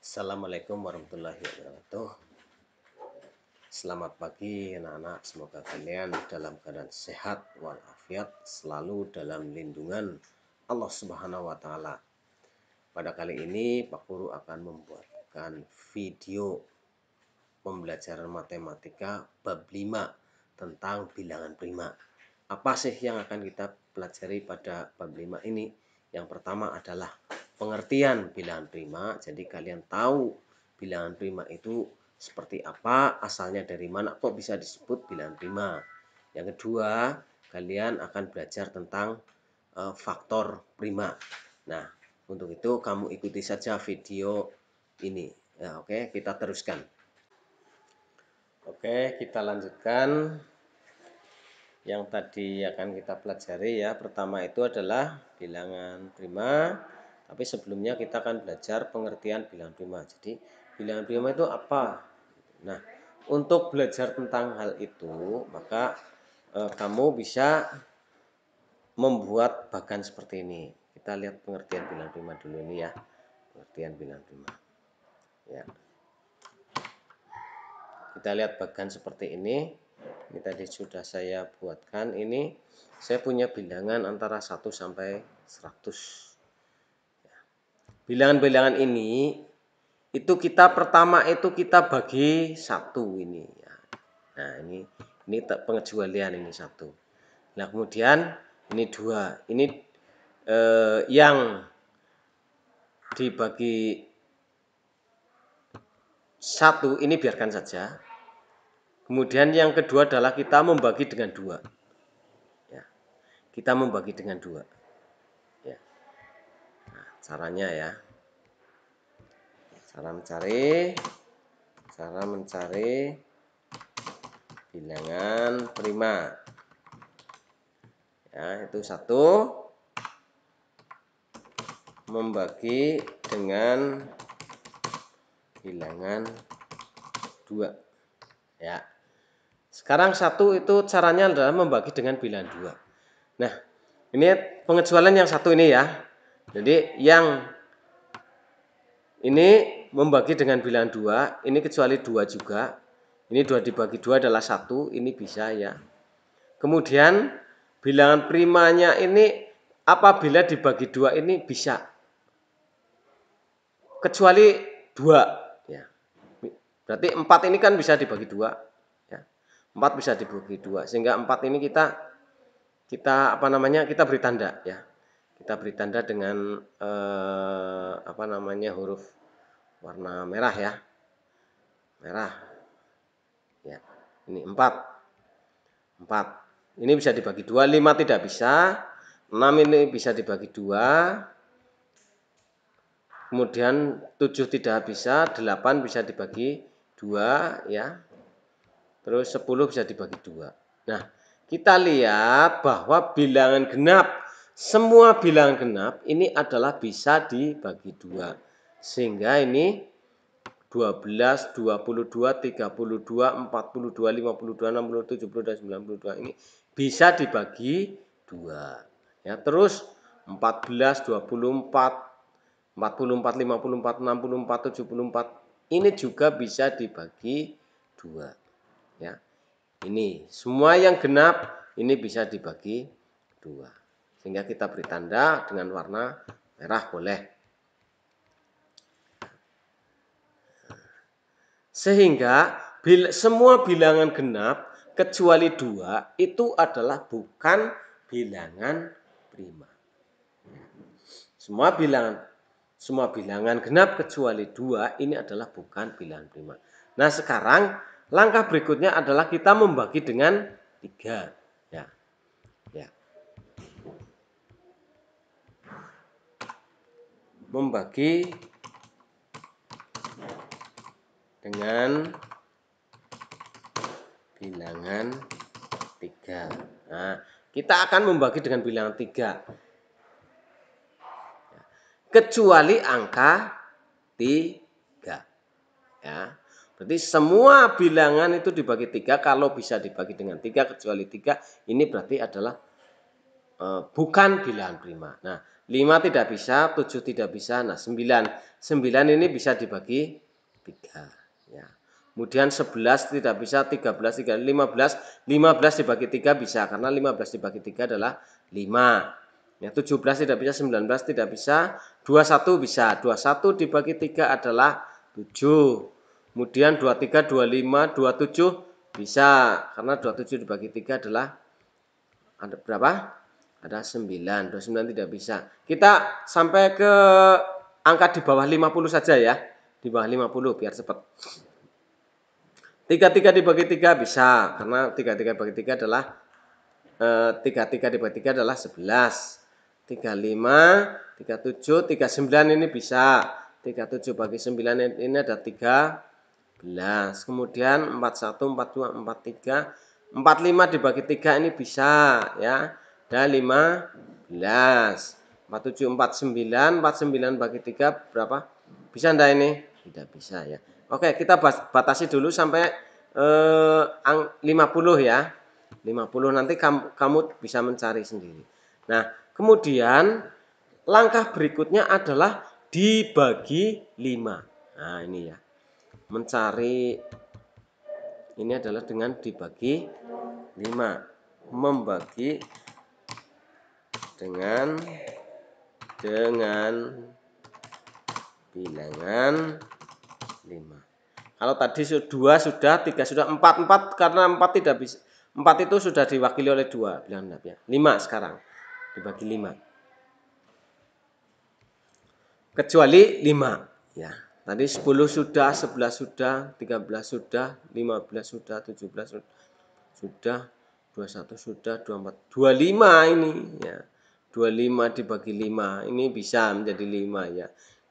Assalamualaikum warahmatullahi wabarakatuh. Selamat pagi anak-anak, semoga kalian dalam keadaan sehat walafiat, selalu dalam lindungan Allah Subhanahu wa taala. Pada kali ini Pak Guru akan membuatkan video pembelajaran matematika bab 5 tentang bilangan prima. Apa sih yang akan kita pelajari pada bab 5 ini? Yang pertama adalah pengertian bilangan prima. Jadi kalian tahu bilangan prima itu seperti apa, asalnya dari mana, kok bisa disebut bilangan prima. Yang kedua, kalian akan belajar tentang faktor prima. Nah, untuk itu kamu ikuti saja video ini. Ya, oke, kita teruskan. Oke, kita lanjutkan. Yang tadi akan kita pelajari ya, pertama itu adalah bilangan prima. Tapi sebelumnya kita akan belajar pengertian bilangan prima. Jadi bilangan prima itu apa? Nah, untuk belajar tentang hal itu, maka kamu bisa membuat bagan seperti ini. Kita lihat pengertian bilangan prima dulu ini ya. Pengertian bilangan prima. Ya. Kita lihat bagan seperti ini. Ini tadi sudah saya buatkan. Ini saya punya bilangan antara 1 sampai 100. Bilangan-bilangan ini itu kita pertama itu kita bagi 1 ini. Nah, ini pengecualian ini 1. Nah, kemudian ini 2. Ini yang dibagi 1 ini biarkan saja. Kemudian yang kedua adalah kita membagi dengan 2. Ya. Kita membagi dengan 2. Ya. Nah, caranya ya. Cara mencari bilangan prima. Ya, itu 1 membagi dengan bilangan 2. Ya. Sekarang 1 itu caranya adalah membagi dengan bilangan 2. Nah, ini pengecualian yang 1 ini ya. Jadi yang ini membagi dengan bilangan 2, ini kecuali 2 juga. Ini 2 dibagi 2 adalah 1, ini bisa ya. Kemudian bilangan primanya ini apabila dibagi 2 ini bisa. Kecuali 2 ya. Berarti 4 ini kan bisa dibagi 2 ya. 4 bisa dibagi 2 sehingga 4 ini kita beri tanda ya. Kita beri tanda dengan huruf warna merah ya. Merah. Ya. Ini 4. Ini bisa dibagi 2, 5 tidak bisa. 6 ini bisa dibagi 2. Kemudian 7 tidak bisa, 8 bisa dibagi 2 ya. Terus 10 bisa dibagi 2. Nah, kita lihat bahwa bilangan genap, semua bilangan genap ini adalah bisa dibagi 2. Sehingga ini 12, 22, 32, 42, 52, 60, 70, dan 92 ini bisa dibagi 2. Ya, terus 14, 24, 44, 54, 64, 74 ini juga bisa dibagi 2. Ya. Ini semua yang genap ini bisa dibagi 2. Sehingga kita beri tanda dengan warna merah boleh. Sehingga semua bilangan genap kecuali 2 itu adalah bukan bilangan prima. Semua bilangan genap kecuali 2 ini adalah bukan bilangan prima. Nah, sekarang langkah berikutnya adalah kita membagi dengan 3. Ya. Ya. Membagi dengan bilangan 3. Nah, kita akan membagi dengan bilangan 3. Kecuali angka 3. Ya. Berarti semua bilangan itu dibagi 3, kalau bisa dibagi dengan 3 kecuali 3, ini berarti adalah bukan bilangan prima. Nah, 5 tidak bisa, 7 tidak bisa. Nah, 9. 9 ini bisa dibagi 3. Ya. Kemudian 11 tidak bisa, 13, 15. 15 dibagi 3 bisa, karena 15 dibagi 3 adalah 5. Ya, 17 tidak bisa, 19 tidak bisa, 21 bisa. 21 dibagi 3 adalah 7. Kemudian 23, 25, 27 bisa, karena 27 dibagi 3 adalah ada berapa? Ada 9. 29 tidak bisa. Kita sampai ke angka di bawah 50 saja ya. Di bawah 50 biar cepat. 33 dibagi 3 bisa, karena 33 dibagi 3 adalah 33 dibagi 3 adalah 11. 35, 37, 39 ini bisa. 37 bagi 9 ini ada 13. Kemudian 41, 42, 43, 45 dibagi 3 ini bisa ya. Ada 15. 47, 49, 49 bagi 3 berapa? Bisa enggak ini? Tidak bisa ya. Oke, kita batasi dulu sampai 50 ya. 50 nanti kamu bisa mencari sendiri. Nah, kemudian langkah berikutnya adalah dibagi 5. Nah, ini ya. Mencari ini adalah dengan dibagi 5. Membagi dengan bilangan 5. Kalau tadi 2 sudah, 3 sudah, 4 karena 4 tidak bisa. 4 itu sudah diwakili oleh 2 bilangan genapnya. 5 sekarang dibagi 5. Kecuali 5 ya. Tadi 10 sudah, 11 sudah, 13 sudah, 15 sudah, 17 sudah, 21 sudah, 24, 25 ini ya. 25 dibagi 5 ini bisa menjadi 5 ya.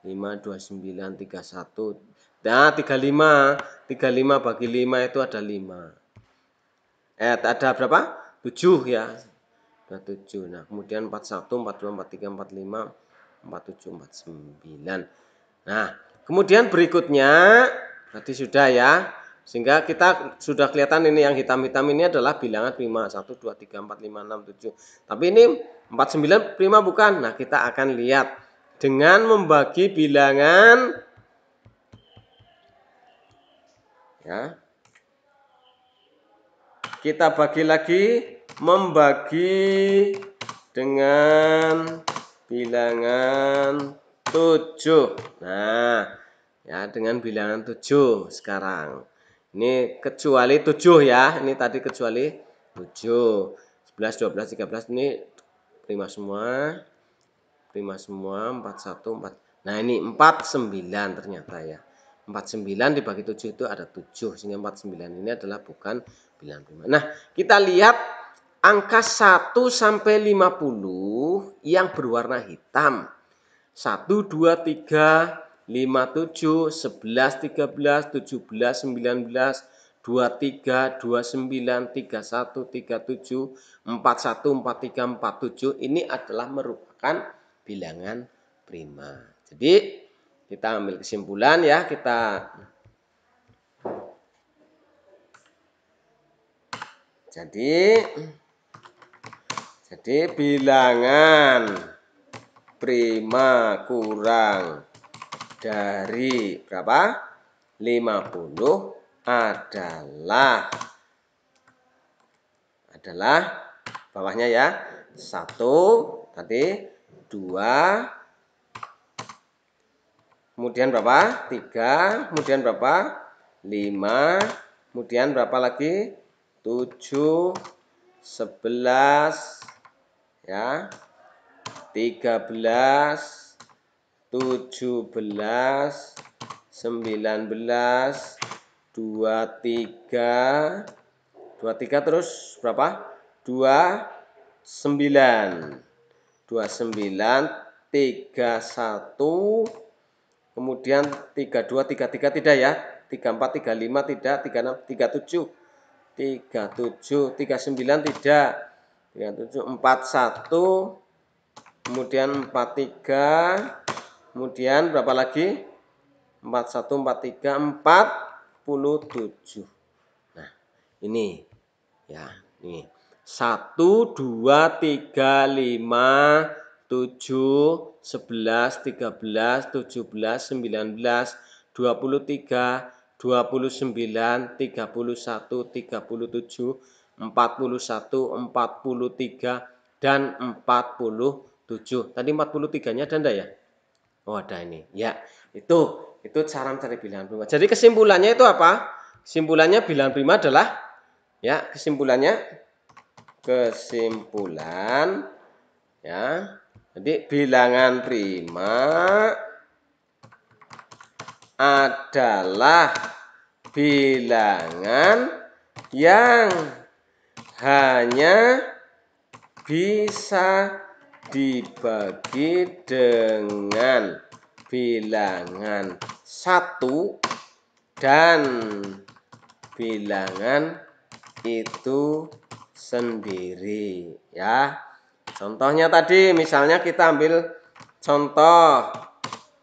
5, 29, 31. Nah, 35. 35 bagi 5 itu ada 5. Ada berapa? 7 ya. Ada 7. Nah, kemudian 41, 42, 43, 45, 47, 49. Nah, kemudian berikutnya tadi sudah ya. Sehingga kita sudah kelihatan ini yang hitam-hitam ini adalah bilangan prima. 1, 2, 3, 4, 5, 6, 7. Tapi ini 49 prima bukan. Nah, kita akan lihat dengan membagi bilangan ya. Kita bagi lagi membagi dengan bilangan 7. Nah, ya dengan bilangan 7 sekarang. Ini kecuali 7 ya. Ini tadi kecuali 7. 11, 12, 13 ini prima semua. Prima semua 41, 4. Nah, ini 49 ternyata ya. 49 dibagi 7 itu ada 7. Sehingga 49 ini adalah bukan bilangan prima. Nah, kita lihat angka 1 sampai 50 yang berwarna hitam. 1, 2, 3, 5, 7, 11, 13, 17, 19, 23, 29, 31, 37, 41, 43, 47 ini adalah merupakan bilangan prima. Jadi kita ambil kesimpulan ya, jadi bilangan prima kurang dari berapa? 50 adalah bawahnya ya. 1 tadi, 2, kemudian berapa? 3, kemudian berapa? 5, kemudian berapa lagi? 7, 11 ya. 13, 17, 19, 23, 23 terus berapa? 29, 29, 31, kemudian 32, 33 tidak ya, 34, 35 tidak, 36, 37, 37, 39 tidak, 37, 41, kemudian 43, kemudian berapa lagi? 41, 43, 47. Nah, ini ya, ini. 1, 2, 3, 5, 7, 11, 13, 17, 19, 23, 29, 31, 37, 41, 43, dan 47. Tadi 43-nya ada enggak ya? Oh, ada ini. Ya, itu cara mencari bilangan prima. Jadi kesimpulannya itu apa? Kesimpulannya bilangan prima adalah kesimpulan ya. Jadi bilangan prima adalah bilangan yang hanya bisa dibagi dengan bilangan 1 dan bilangan itu sendiri ya. Contohnya tadi misalnya kita ambil contoh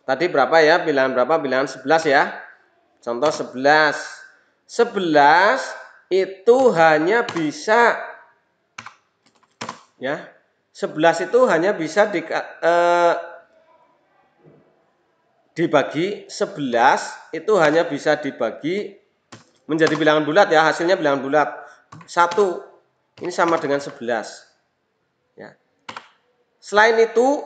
tadi berapa ya? Bilangan berapa? Bilangan 11 ya. Contoh 11. 11 itu hanya bisa ya. 11 itu hanya bisa dibagi 11 itu hanya bisa dibagi menjadi bilangan bulat ya, hasilnya bilangan bulat. 1 ini sama dengan 11. Ya. Selain itu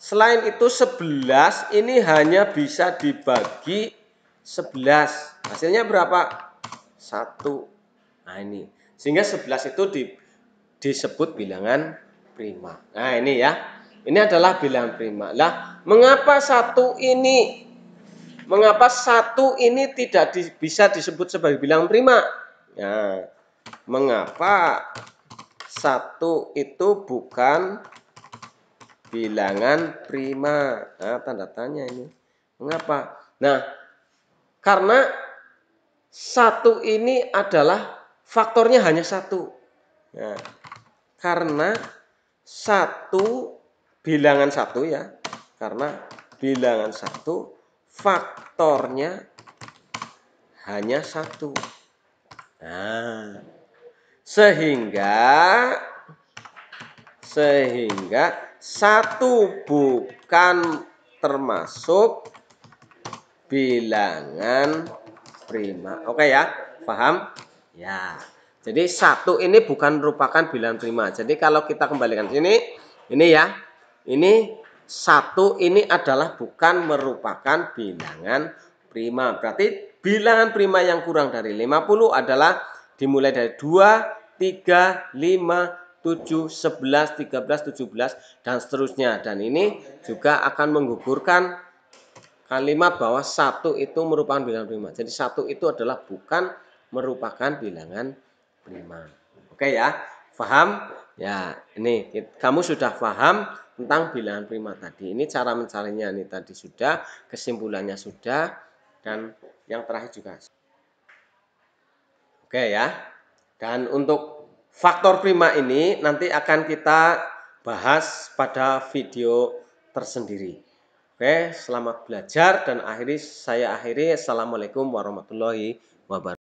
11 ini hanya bisa dibagi 11. Hasilnya berapa? 1. Nah, ini. Sehingga 11 itu disebut bilangan prima. Nah, ini ya. Ini adalah bilangan prima. Lah, mengapa satu ini tidak bisa disebut sebagai bilangan prima? Nah, mengapa 1 itu bukan bilangan prima? Nah, tanda tanya ini. Mengapa? Nah, karena 1 ini adalah faktornya hanya 1. Nah, karena bilangan 1 ya. Karena bilangan 1 faktornya hanya 1. Nah, sehingga 1 bukan termasuk bilangan prima. Oke ya, paham? Ya. Jadi 1 ini bukan merupakan bilangan prima. Jadi kalau kita kembalikan ini ya. Ini 1 ini adalah bukan merupakan bilangan prima. Berarti bilangan prima yang kurang dari 50 adalah dimulai dari 2, 3, 5, 7, 11, 13, 17, dan seterusnya. Dan ini juga akan menggugurkan kalimat bahwa 1 itu merupakan bilangan prima. Jadi 1 itu adalah bukan merupakan bilangan prima. Oke ya, paham? Ya, ini kamu sudah paham tentang bilangan prima tadi. Ini cara mencarinya ini tadi sudah, kesimpulannya sudah, dan yang terakhir juga. Oke ya. Dan untuk faktor prima ini nanti akan kita bahas pada video tersendiri. Oke, selamat belajar dan saya akhiri. Assalamualaikum warahmatullahi wabarakatuh.